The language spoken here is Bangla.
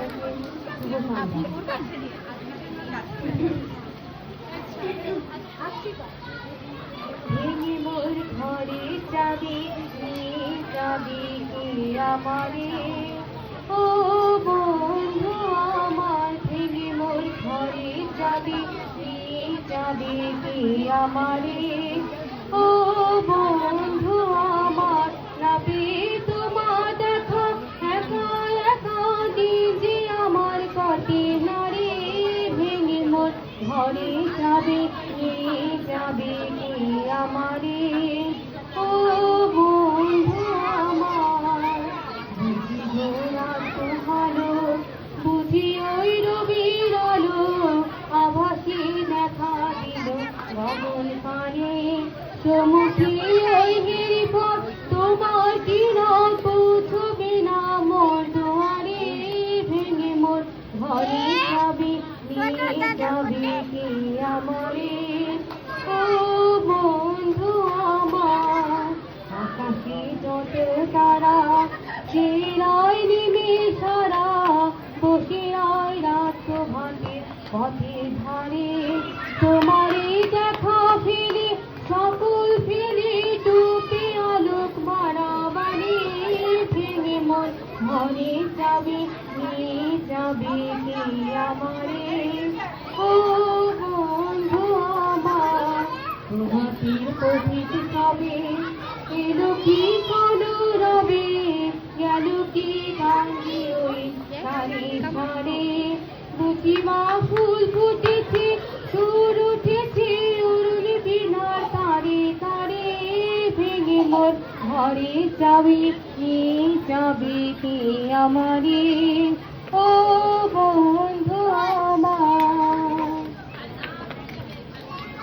সবাইকে শুভ সন্ধ্যা। ভেঙে মোর ঘরে যাবি যাবি কি আমারে ও বন্ধু আমার, ভেঙে মোর ঘরে যাবি যাবি কি আমারে ও বন্ধু আমার, না পেয়ে তোমার দেখা একা একা দিন আমার কাটে না রে, ভেঙে মোর ঘরে যাবে যাবে কি আমারে ও বন্ধু আমার, বুঝি ঘোরা তো ভালো বুঝি ওই রবির আলো আভাসে দেখা দিল গগন পানে, সমুখী ওই গিরিপথ তোমার কিরণ পৌঁছবে না মোর দুয়ারে, ভেঙে মোর ঘরে যাবে যাবে কি আমারে ও বন্ধু আমার, আকাশে যত তারা চিরাই নিমে সারা বসে আয় রাত ভাঙে পথের ধারে, তোমারে দেখা ফিরে সকল ফিরে ডুবে আলোক বাড়াবাড়ি, ভেঙে মন ঘরে যাবে যাবে কি আমারে ও বন্ধু আমার, প্রভাতীর পথিক সবে এলো কি কোনো রবে, গেল কি গাঙ্গে ওই সারে সারে, বুঝিমা ফুল ফুটেছে সুর উঠেছে অরুণ বিনার তারে তারে, ভেঙে মোর ঘরে যাবি যাবি কি আমারে।